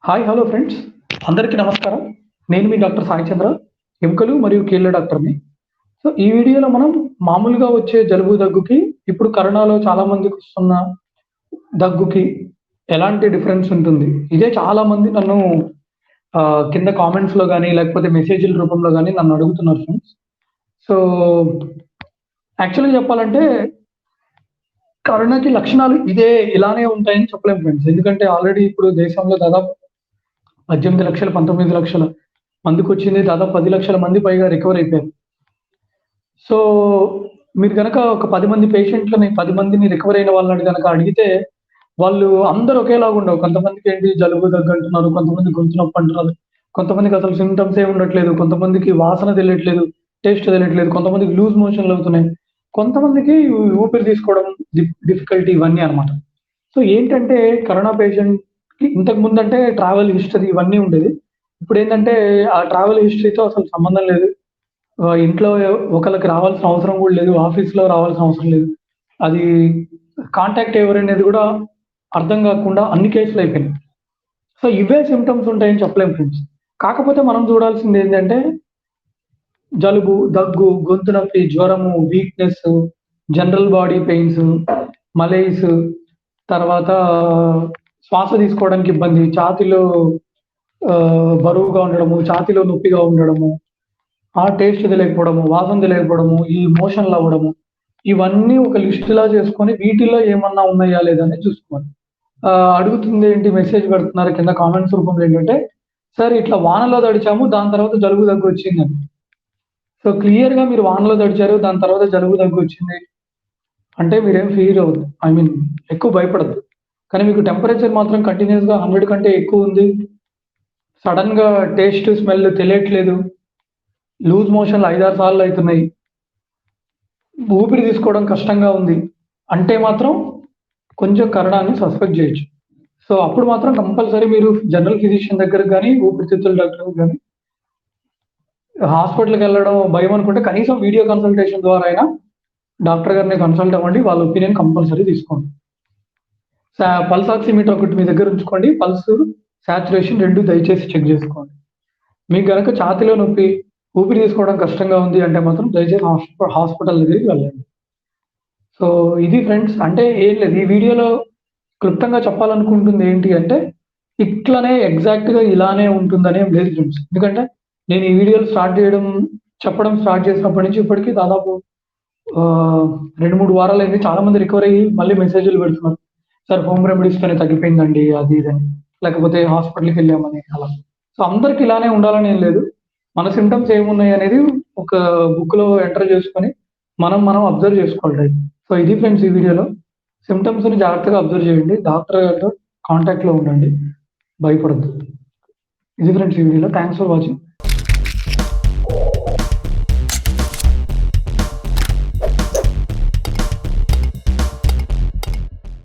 Hi hello friends, అందరికీ నమస్కారం. నేను మీ డాక్టర్ సాయి చంద్ర, ఎముకలు మరియు కీళ్ళ డాక్టర్ని. సో ఈ వీడియోలో మనం మామూలుగా వచ్చే జలుబు దగ్గుకి ఇప్పుడు కరోనాలో చాలా మందికి వస్తున్న దగ్గుకి ఎలాంటి డిఫరెన్స్ ఉంటుంది. ఇదే చాలా మంది నన్ను కింద కామెంట్స్లో కానీ లేకపోతే మెసేజ్ల రూపంలో కానీ నన్ను అడుగుతున్నారు ఫ్రెండ్స్. సో యాక్చువల్గా చెప్పాలంటే కరోనాకి లక్షణాలు ఇలానే ఉంటాయని చెప్పలేము ఫ్రెండ్స్. ఎందుకంటే ఆల్రెడీ ఇప్పుడు దేశంలో దాదాపు 18 లక్షలు 19 లక్షల మందికొచ్చింది. దాదాపు 10 లక్షల మంది పైగా రికవర్ అయిపోయారు. సో మీరు గనక ఒక 10 మంది పేషెంట్లని 10 మందిని రికవర్ అయిన వాళ్ళని గనక అడిగితే వాళ్ళు అందరూ ఒకేలాగా ఉండవు. కొంతమందికి ఏంటి జలుబు, దగ్గు అంటున్నారు. కొంతమంది గొంతు నొప్పి అంటున్నారు. కొంతమందికి అసలు సింప్టమ్స్ ఏ ఉండట్లేదు. కొంతమందికి వాసన తెలియట్లేదు, టేస్ట్ తెలియట్లేదు. కొంతమందికి లూజ్ మోషన్‌లు అవుతున్నాయి. కొంతమందికి ఊపిరి తీసుకోవడం డిఫికల్టీ ఇవన్నీ అన్నమాట. సో ఏంటంటే కరోనా పేషెంట్‌కి ఇంతకు ముందంటే ట్రావెల్ హిస్టరీ ఇవన్నీ ఉండేది. ఇప్పుడేంటంటే ఆ ట్రావెల్ హిస్టరీతో అసలు సంబంధం లేదు. ఇంట్లో ఒకళ్ళకి రావాల్సిన అవసరం గూడా లేదు. ఆఫీస్‌లో రావాల్సిన అవసరం లేదు. అది కాంటాక్ట్ ఎవరనేది గూడా అర్థం గాకుండా అన్ని కేసులు అయిపోయినాయి. సో ఇవే సింప్టమ్స్ ఉంటాయని చెప్పలేము ఫ్రెండ్స్. కాకపోతే మనం చూడాల్సిందేంటంటే జలుబు, దగ్గు, గొంతు నొప్పి, జ్వరము, వీక్‌నెస్, జనరల్ బాడీ పెయిన్స్, మలేస్, తర్వాత శ్వాస తీసుకోవడానికి ఇబ్బంది, ఛాతీలో బరువుగా ఉండడము, ఛాతీలో నొప్పిగా ఉండడము, టేస్ట్ తెలియకపోవడము, వాసన తెలియకపోవడము, ఈ మోషన్‌లు అవ్వడము, ఇవన్నీ ఒక లిస్ట్‌లా చేసుకొని వీటిల్లో ఏమన్నా ఉన్నాయా లేదా అనేది చూసుకోవాలి. అడుగుతుందేంటి మెసేజ్ పెడుతున్నారు కింద కామెంట్స్ రూపంలో ఏంటంటే, సార్ ఇట్లా వానలో తడిచాము దాని తర్వాత జలుబు దగ్గు వచ్చిందని. సో క్లియర్‌గా మీరు వానలో తడిచారు దాని తర్వాత జలుబు దగ్గు వచ్చింది అంటే మీరేం ఫీల్ అవ్వద్దు. ఐ మీన్ ఎక్కువ భయపడొద్దు. కానీ మీకు టెంపరేచర్ మాత్రం కంటిన్యూయస్‌గా 100 కంటే ఎక్కువ ఉంది. సడెన్‌గా టేస్ట్, స్మెల్ తెలియట్లేదు. లూజ్ మోషన్‌లు 5, 6 సార్లు అయితున్నాయి. ఊపిరి తీసుకోవడం కష్టంగా ఉంది. అంటే మాత్రం కొంచెం కరోనాని సస్పెక్ట్ చేయొచ్చు. సో అప్పుడు మాత్రం కంపల్సరీ మీరు జనరల్ ఫిజిషియన్ దగ్గరకి గాని, ఊపిరితిత్తుల డాక్టర్‌కి గాని హాస్పిటల్‌కెళ్ళడం భయం అనుకుంటే కనీసం వీడియో కన్సల్టేషన్ ద్వారా అయినా డాక్టర్ గారిని కన్సల్ట్ అవ్వండి. వాళ్ళ ఒపీనియన్ కంపల్సరీ తీసుకోండి. పల్స్ ఆక్సిమీటర్ ఒకటి మీ దగ్గర ఉంచుకోండి. పల్స్, సాచురేషన్ 2 దయచేసి చెక్ చేసుకోండి. మీకు గనక ఛాతీలో నొప్పి, ఊపిరి తీసుకోవడం కష్టంగా ఉంది అంటే మాత్రం దయచేసి హాస్పిటల్ దగ్గరికి వెళ్ళండి. సో ఇది ఫ్రెండ్స్. అంటే ఏం లేదు. ఈ వీడియోలో క్లుప్తంగా చెప్పాలనుకుంటుంది ఏంటి అంటే, ఇట్లనే ఎగ్జాక్ట్‌గా ఇలానే ఉంటుందనేం లేదు ఫ్రెండ్స్. ఎందుకంటే నేను ఈ వీడియోలు చెప్పడం స్టార్ట్ చేసినప్పటి నుంచి ఇప్పటికి దాదాపు 2, 3 వారాలైంది. చాలా మంది రికవర్ అయ్యి మళ్ళీ మెసేజ్‌లు పెడుతున్నారు. సార్ హోమ్ రెమెడీస్‌తోనే తగ్గిపోయిందండి అది ఇది అని. లేకపోతే హాస్పిటల్‌కెళ్ళామని అలా. సో అందరికి ఇలానే ఉండాలని ఏం లేదు. మన సింప్టమ్స్ ఏమున్నాయి అనేది ఒక బుక్‌లో ఎంటర్ చేసుకొని మనం అబ్జర్వ్ చేసుకోవాలి డైలీ. సో ఇది ఫ్రెండ్స్ ఈ వీడియోలో. సింప్టమ్స్‌ని జాగ్రత్తగా అబ్జర్వ్ చేయండి. డాక్టర్ గారితో కాంటాక్ట్‌లో ఉండండి. భయపడొద్దు. ఇది ఫ్రెండ్స్ ఈ వీడియోలో. Thanks for watching.